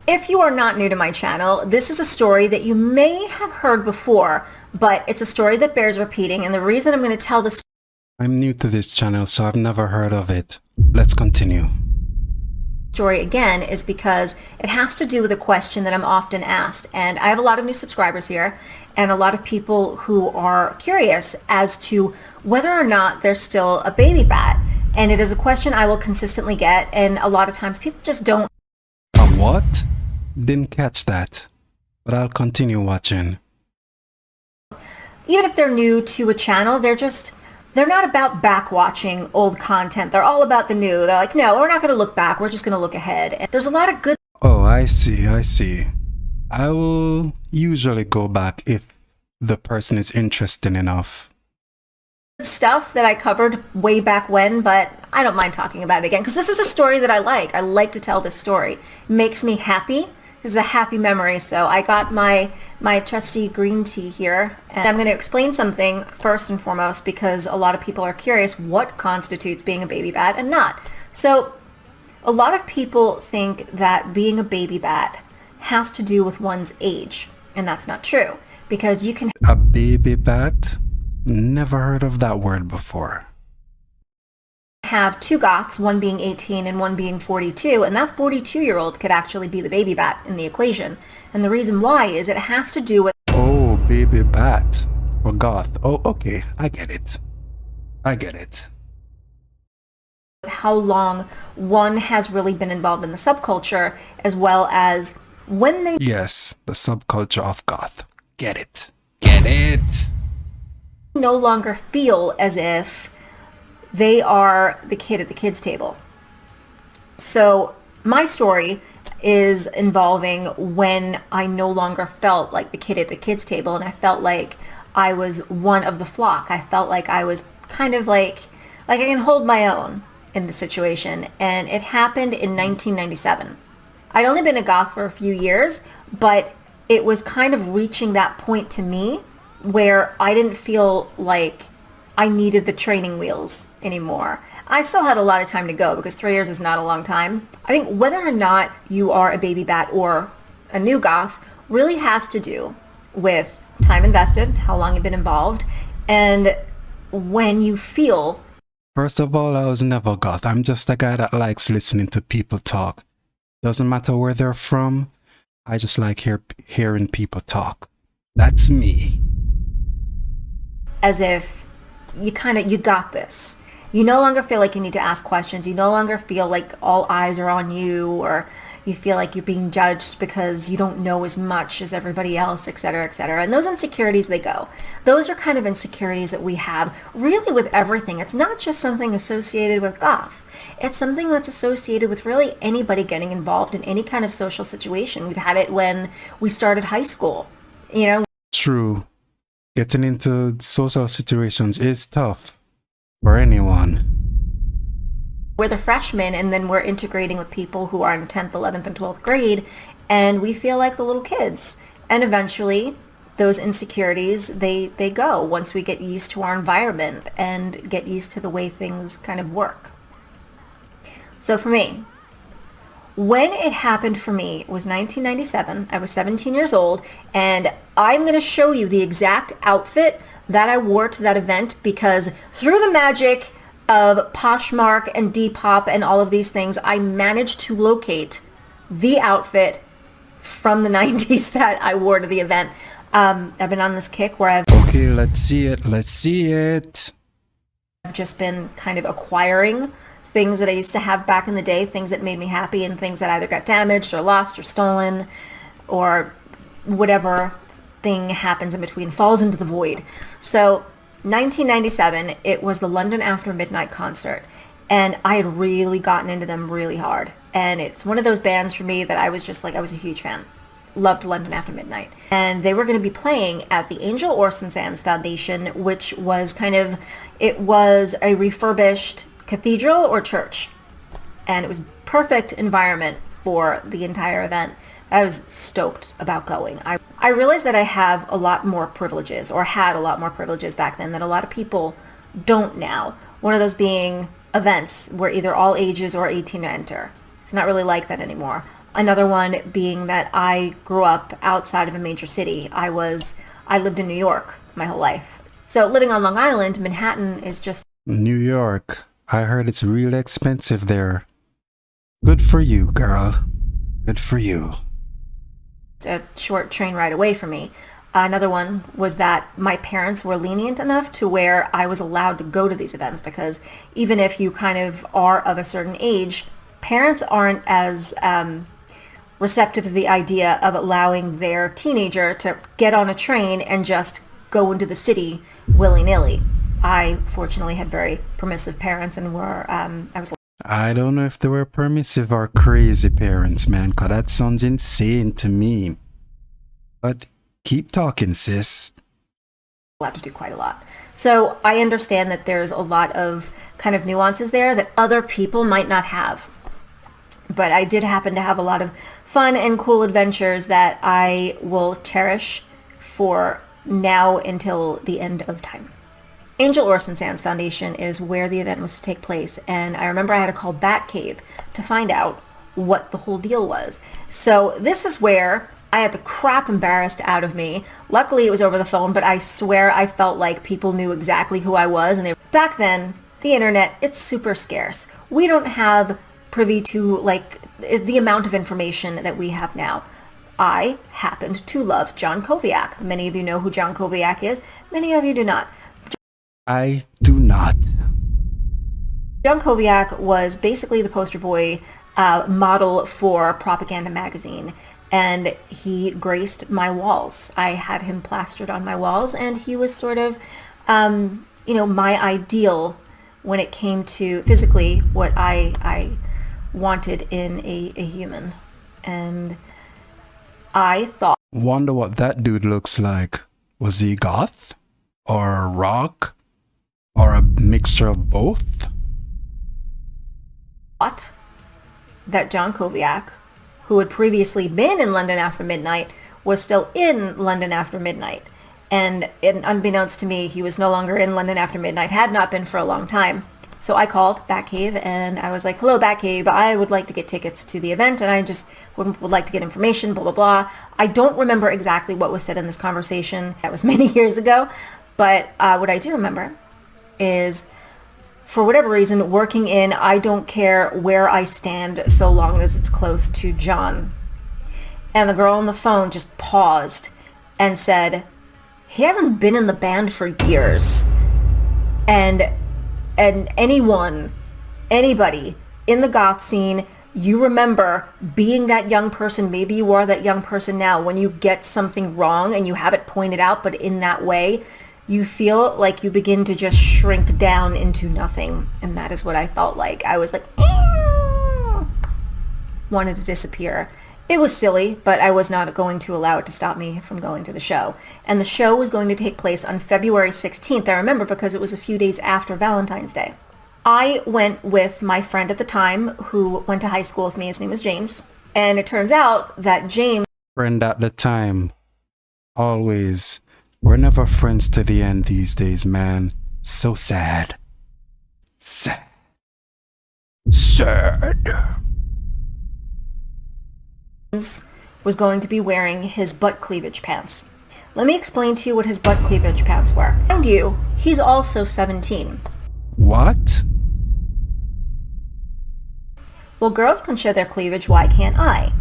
If you are not new to my channel, this is a story that you may have heard before, but it's a story that bears repeating, and the reason I'm going to tell this I'm new to this channel, so I've never heard of it. Let's continue. story again is because it has to do with a question that I'm often asked, and I have a lot of new subscribers here and a lot of people who are curious as to whether or not there's still a baby bat, and it is a question I will consistently get, and a lot of times people just don't. A what? Didn't catch that, but I'll continue watching. Even if they're new to a channel, they're not about back watching old content. They're all about the new. They're like, no, we're not going to look back. We're just going to look ahead. And there's a lot of good Oh, I see. I will usually go back if the person is interesting enough. stuff that I covered way back when, but I don't mind talking about it again because this is a story that I like. I like to tell this story. It makes me happy. This is a happy memory. So I got my trusty green tea here, and I'm going to explain something first and foremost because a lot of people are curious what constitutes being a baby bat and not. So a lot of people think that being a baby bat has to do with one's age, and that's not true because you can A baby bat? Never heard of that word before. have two goths, one being 18 and one being 42, and that 42-year-old could actually be the baby bat in the equation. And the reason why is it has to do with Oh, baby bat. Or goth. Oh, okay. I get it. how long one has really been involved in the subculture, as well as when they Yes, the subculture of goth. Get it. Get it. no longer feel as if they are the kid at the kids' table. So my story is involving when I no longer felt like the kid at the kids' table, and I felt like I was one of the flock. I felt like I was kind of like I can hold my own in the situation, and it happened in 1997. I'd only been a goth for a few years, but it was kind of reaching that point to me where I didn't feel like I needed the training wheels anymore. I still had a lot of time to go because 3 years is not a long time. I think whether or not you are a baby bat or a new goth really has to do with time invested, how long you've been involved, and when you feel. First of all, I was never goth. I'm just a guy that likes listening to people talk. Doesn't matter where they're from. I just like hearing people talk. That's me. As if you got this. You no longer feel like you need to ask questions. You no longer feel like all eyes are on you, or you feel like you're being judged because you don't know as much as everybody else, etc., etc. And those insecurities, they go. Those are kind of insecurities that we have really with everything. It's not just something associated with goth. It's something that's associated with really anybody getting involved in any kind of social situation. We've had it when we started high school. You know, True. Getting into social situations is tough for anyone. we're the freshmen, and then we're integrating with people who are in 10th, 11th, and 12th grade, and we feel like the little kids. And eventually, those insecurities, they go once we get used to our environment and get used to the way things kind of work. So for me, when it happened for me, it was 1997. I was 17 years old, and I'm going to show you the exact outfit that I wore to that event because through the magic of Poshmark and Depop and all of these things, I managed to locate the outfit from the 90s that I wore to the event. I've been on this kick where Okay, let's see it. I've just been kind of acquiring things that I used to have back in the day, things that made me happy, and things that either got damaged or lost or stolen or whatever thing happens in between, falls into the void. So 1997, it was the London After Midnight concert, and I had really gotten into them really hard. And it's one of those bands for me that I was just like, I was a huge fan. Loved London After Midnight. And they were going to be playing at the Angel Orson Sands Foundation, which was it was a refurbished cathedral or church. And it was perfect environment for the entire event. I was stoked about going. I realized that I have a lot more privileges, or had a lot more privileges back then that a lot of people don't now. One of those being events where either all ages or 18 to enter. It's not really like that anymore. Another one being that I grew up outside of a major city. I lived in New York my whole life. So living on Long Island, Manhattan is just New York. I heard it's real expensive there. Good for you, girl. Good for you. a short train ride away from me. Another one was that my parents were lenient enough to where I was allowed to go to these events, because even if you kind of are of a certain age, parents aren't as receptive to the idea of allowing their teenager to get on a train and just go into the city willy-nilly. I fortunately had very permissive parents and I don't know if they were permissive or crazy parents, man, because that sounds insane to me. But keep talking, sis. allowed to do quite a lot. So I understand that there's a lot of kind of nuances there that other people might not have. But I did happen to have a lot of fun and cool adventures that I will cherish for now until the end of time. Angel Orson Sands Foundation is where the event was to take place, and I remember I had to call Batcave to find out what the whole deal was. So this is where I had the crap embarrassed out of me. Luckily it was over the phone, but I swear I felt like people knew exactly who I was, and back then, the internet, it's super scarce. We don't have privy to like the amount of information that we have now. I happened to love John Koviak. Many of you know who John Koviak is. Many of you do not. I do not. John Koviak was basically the poster boy model for Propaganda magazine, and he graced my walls. I had him plastered on my walls, and he was sort of, my ideal when it came to physically what I wanted in a human. And I thought... Wonder what that dude looks like. Was he goth? Or rock? Or a mixture of both? that John Koviak, who had previously been in London After Midnight, was still in London After Midnight. And unbeknownst to me, he was no longer in London After Midnight, had not been for a long time. So I called Batcave and I was like, hello, Batcave, I would like to get tickets to the event and I just would like to get information, blah, blah, blah. I don't remember exactly what was said in this conversation. That was many years ago. But what I do remember is, for whatever reason, working in I don't care where I stand so long as it's close to John. And the girl on the phone just paused and said, he hasn't been in the band for years. And anybody in the goth scene, you remember being that young person, maybe you are that young person now, when you get something wrong and you have it pointed out, but in that way, you feel like you begin to just shrink down into nothing. And that is what I felt like. I was like, wanted to disappear. It was silly, but I was not going to allow it to stop me from going to the show. And the show was going to take place on February 16th, I remember, because it was a few days after Valentine's Day. I went with my friend at the time who went to high school with me. His name was James. And it turns out that James... Friend at the time. Always. We're never friends to the end these days, man. So sad. Sad. Sad. was going to be wearing his butt cleavage pants. Let me explain to you what his butt cleavage pants were. Mind you, he's also 17. What? Well, girls can show their cleavage, why can't I?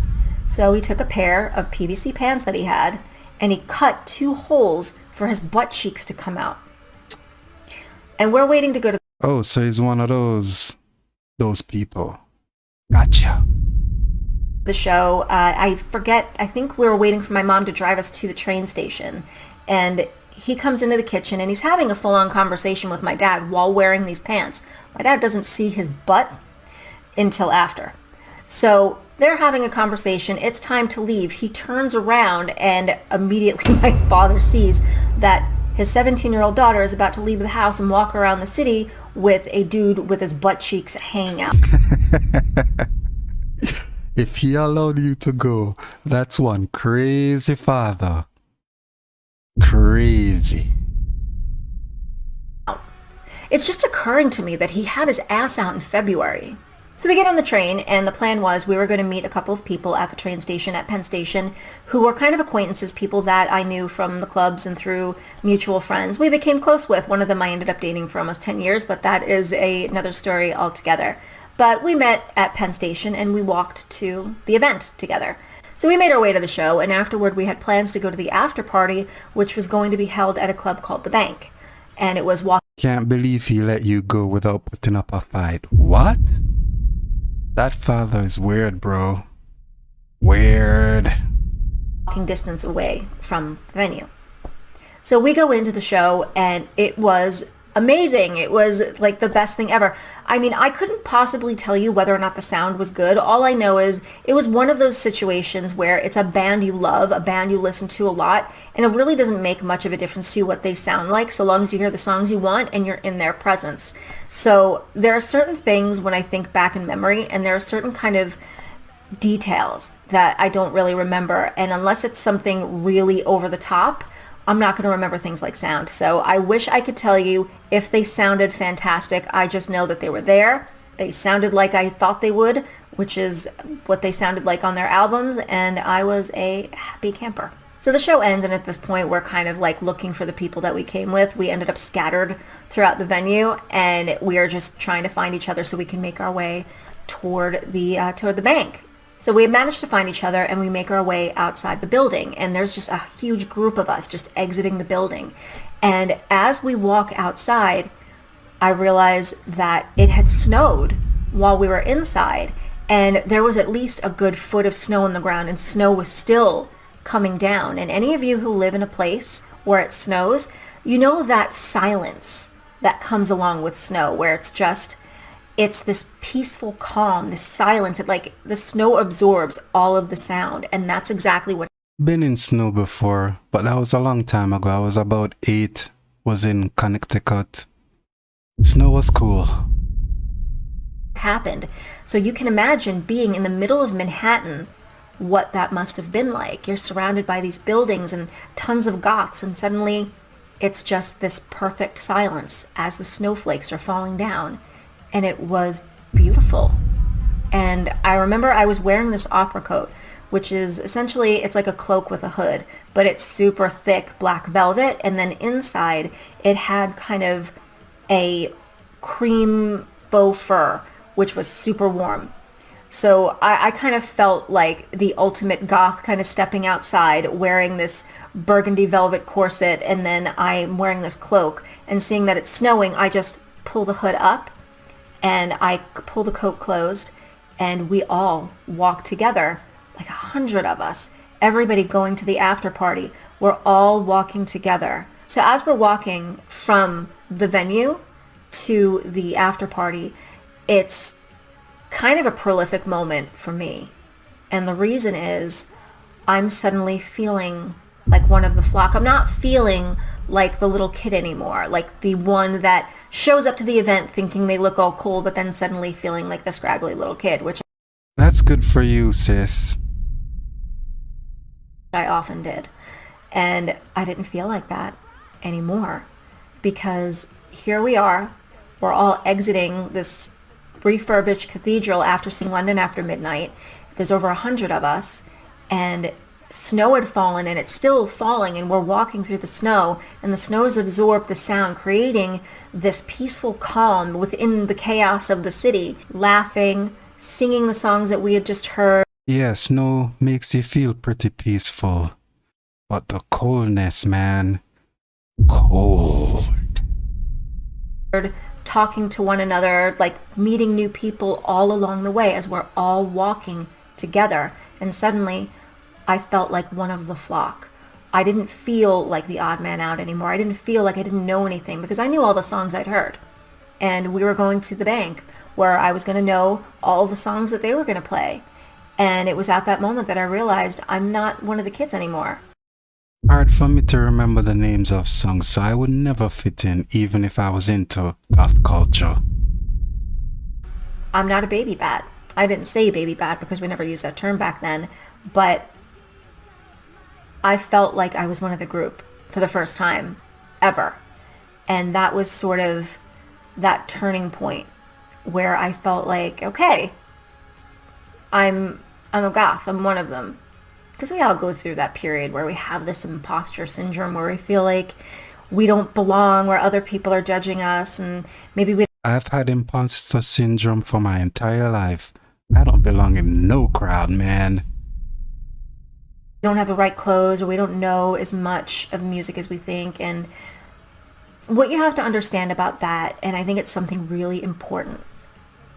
So he took a pair of PVC pants that he had, and he cut 2 holes for his butt cheeks to come out. And we're waiting to go to... Oh, so he's one of those people. Gotcha. The show. I forget, I think we were waiting for my mom to drive us to the train station, and he comes into the kitchen and he's having a full-on conversation with my dad while wearing these pants. My dad doesn't see his butt until after. So they're having a conversation. It's time to leave. He turns around and immediately my father sees that his 17-year-old daughter is about to leave the house and walk around the city with a dude with his butt cheeks hanging out. If he allowed you to go, that's one crazy father. Crazy. It's just occurring to me that he had his ass out in February. So we get on the train, and the plan was we were going to meet a couple of people at the train station at Penn Station who were kind of acquaintances, people that I knew from the clubs and through mutual friends. We became close with. One of them I ended up dating for almost 10 years, but that is another story altogether. But we met at Penn Station and we walked to the event together. So we made our way to the show, and afterward we had plans to go to the after party, which was going to be held at a club called The Bank. And it was Can't believe he let you go without putting up a fight. What? That father is weird, bro. Weird. walking distance away from the venue. So we go into the show, and it was amazing. It was like the best thing ever. I mean, I couldn't possibly tell you whether or not the sound was good. All I know is it was one of those situations where it's a band you love, a band you listen to a lot, and it really doesn't make much of a difference to you what they sound like, so long as you hear the songs you want and you're in their presence. So there are certain things when I think back in memory, and there are certain kind of details that I don't really remember, and unless it's something really over the top, I'm not going to remember things like sound. So I wish I could tell you if they sounded fantastic. I just know that they were there. They sounded like I thought they would, which is what they sounded like on their albums, and I was a happy camper. So the show ends, and at this point we're kind of like looking for the people that we came with. We ended up scattered throughout the venue, and we are just trying to find each other so we can make our way toward the bank. So we managed to find each other, and we make our way outside the building, and there's just a huge group of us just exiting the building. And as we walk outside, I realize that it had snowed while we were inside, and there was at least a good foot of snow on the ground, and snow was still coming down. And any of you who live in a place where it snows, you know that silence that comes along with snow, where it's this peaceful calm, this silence. It like the snow absorbs all of the sound, and that's exactly what Been in snow before, but that was a long time ago. I was about 8, was in Connecticut. Snow was cool. happened. So you can imagine being in the middle of Manhattan, what that must have been like. You're surrounded by these buildings and tons of goths, and suddenly it's just this perfect silence as the snowflakes are falling down. And it was beautiful. And I remember I was wearing this opera coat, which is essentially, it's like a cloak with a hood, but it's super thick black velvet, and then inside it had kind of a cream faux fur, which was super warm. So I kind of felt like the ultimate goth, kind of stepping outside wearing this burgundy velvet corset, and then I'm wearing this cloak, and seeing that it's snowing, I just pull the hood up and I pull the coat closed, and we all walk together, like 100 of us, everybody going to the after party. We're all walking together. So as we're walking from the venue to the after party, it's kind of a prolific moment for me. And the reason is I'm suddenly feeling like one of the flock. I'm not feeling like the little kid anymore, like the one that shows up to the event thinking they look all cool, but then suddenly feeling like the scraggly little kid, which That's good for you, sis. I often did. And I didn't feel like that anymore, because here we are, we're all exiting this refurbished cathedral after seeing London After Midnight. There's over 100 of us, and snow had fallen, and it's still falling, and we're walking through the snow, and the snow has absorbed the sound, creating this peaceful calm within the chaos of the city, laughing, singing the songs that we had just heard. Yeah, snow makes you feel pretty peaceful. But the coldness, man. Cold. Talking to one another, like meeting new people all along the way as we're all walking together. And suddenly I felt like one of the flock. I didn't feel like the odd man out anymore. I didn't feel like I didn't know anything, because I knew all the songs I'd heard. And we were going to the bank where I was going to know all the songs that they were going to play. And it was at that moment that I realized I'm not one of the kids anymore. Hard for me to remember the names of songs, so I would never fit in, even if I was into goth culture. I'm not a baby bat. I didn't say baby bat because we never used that term back then, but I felt like I was one of the group for the first time ever. And that was sort of that turning point where I felt like, okay, I'm a goth. I'm one of them. Because we all go through that period where we have this imposter syndrome where we feel like we don't belong, where other people are judging us, and maybe we I've had imposter syndrome for my entire life. I don't belong in no crowd, man. don't have the right clothes, or we don't know as much of music as we think. And what you have to understand about that, and I think it's something really important,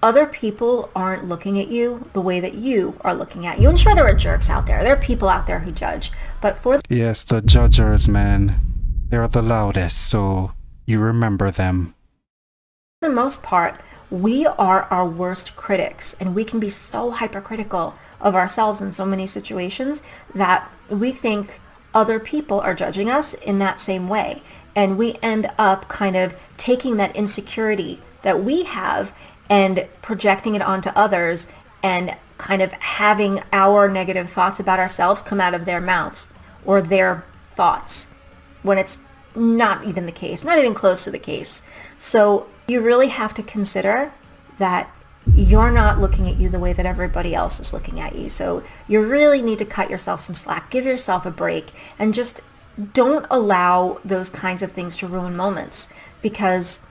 other people aren't looking at you the way that you are looking at you. And sure, there are jerks out there. There are people out there who judge. But for Yes, the judgers, man. They're the loudest, so you remember them. the most part, we are our worst critics. And we can be so hypercritical of ourselves in so many situations that we think other people are judging us in that same way. And we end up kind of taking that insecurity that we have and projecting it onto others, and kind of having our negative thoughts about ourselves come out of their mouths or their thoughts, when it's not even the case, not even close to the case. So you really have to consider that you're not looking at you the way that everybody else is looking at you. So you really need to cut yourself some slack, give yourself a break, and just don't allow those kinds of things to ruin moments. Because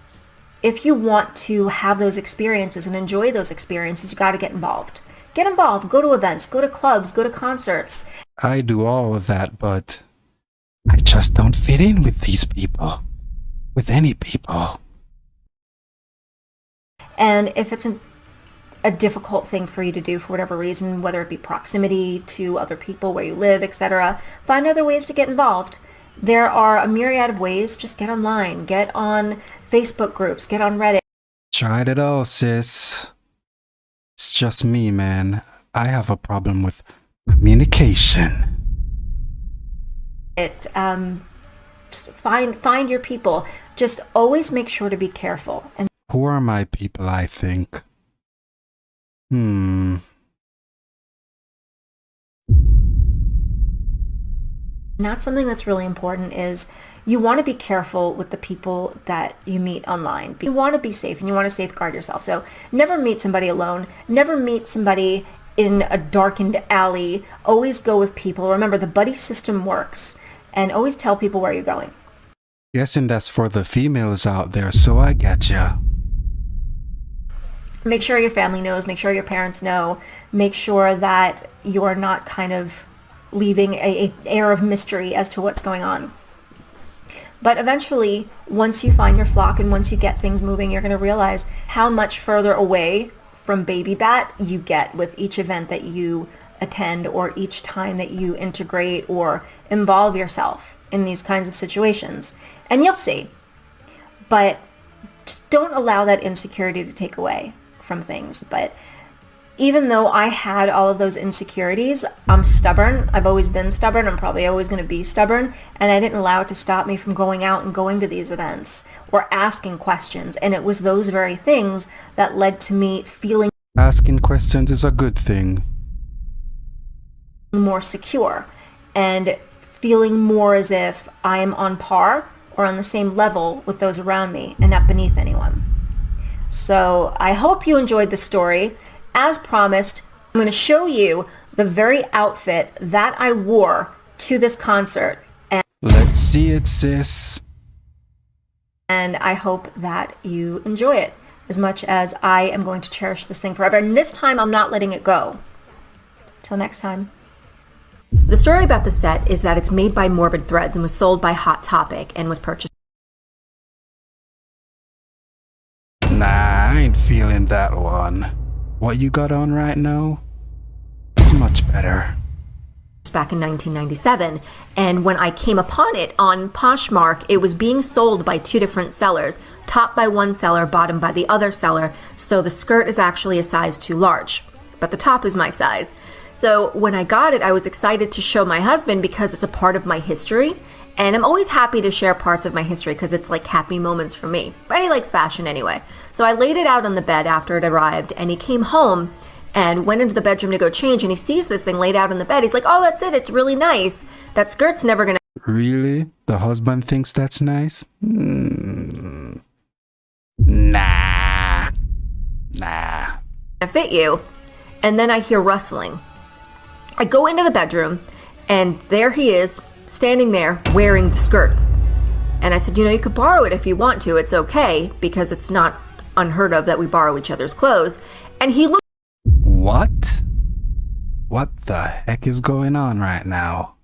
if you want to have those experiences and enjoy those experiences, you got to get involved. Get involved. Go to events, go to clubs, go to concerts. I do all of that, but I just don't fit in with these people. With any people. And if it's a difficult thing for you to do for whatever reason, whether it be proximity to other people, where you live, etc., find other ways to get involved. There are a myriad of ways. Just get online, get on Facebook groups, get on Reddit. Tried it all, sis. It's just me, man. I have a problem with communication. Just find your people. Just always make sure to be careful. And Who are my people, I think? that's something that's really important, is you want to be careful with the people that you meet online. You want to be safe and you want to safeguard yourself. So never meet somebody alone. Never meet somebody in a darkened alley. Always go with people. Remember, the buddy system works. And always tell people where you're going. Guessing that's for the females out there, so I get ya. Make sure your family knows. Make sure your parents know. Make sure that you're not kind of leaving a air of mystery as to what's going on. But eventually, once you find your flock and once you get things moving, you're going to realize how much further away from Baby Bat you get with each event that you attend, or each time that you integrate or involve yourself in these kinds of situations. And you'll see. But just don't allow that insecurity to take away from things. But even though I had all of those insecurities, I'm stubborn. I've always been stubborn. I'm probably always going to be stubborn. And I didn't allow it to stop me from going out and going to these events or asking questions. And it was those very things that led to me feeling Asking questions is a good thing. more secure and feeling more as if I am on par or on the same level with those around me and not beneath anyone. So I hope you enjoyed the story. As promised, I'm going to show you the very outfit that I wore to this concert. Let's see it, sis. And I hope that you enjoy it as much as I am going to cherish this thing forever. And this time I'm not letting it go. Till next time. The story about the set is that it's made by Morbid Threads and was sold by Hot Topic and was purchased Nah, I ain't feeling that one. What you got on right now is much better. back in 1997, and when I came upon it on Poshmark, it was being sold by two different sellers, top by one seller, bottom by the other seller, so the skirt is actually a size too large, but the top is my size. So when I got it, I was excited to show my husband because it's a part of my history, and I'm always happy to share parts of my history because it's like happy moments for me, but he likes fashion anyway. So I laid it out on the bed after it arrived, and he came home and went into the bedroom to go change, and he sees this thing laid out on the bed. He's like, oh, that's it. It's really nice. That skirt's never going to... Really? The husband thinks that's nice? Nah. fit you. And then I hear rustling. I go into the bedroom, and there he is, standing there, wearing the skirt. And I said, you could borrow it if you want to. It's okay, because it's not unheard of that we borrow each other's clothes. And he What? What the heck is going on right now?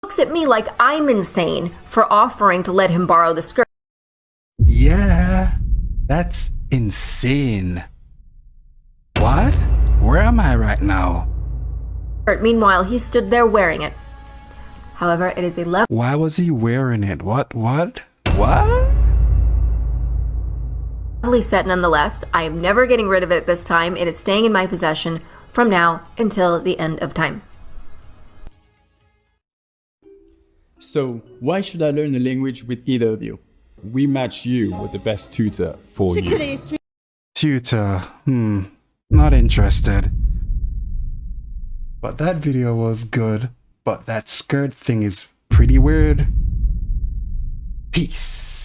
looks at me like I'm insane for offering to let him borrow the skirt. Yeah, that's insane. What? Where am I right now? Meanwhile, he stood there wearing it. However, it is a Why was he wearing it? What? What? lovely set nonetheless. I am never getting rid of it this time. It is staying in my possession from now until the end of time. So, why should I learn a language with either of you? We match you with the best tutor for you. Tutor. Not interested. But that video was good. But that skirt thing is pretty weird. Peace.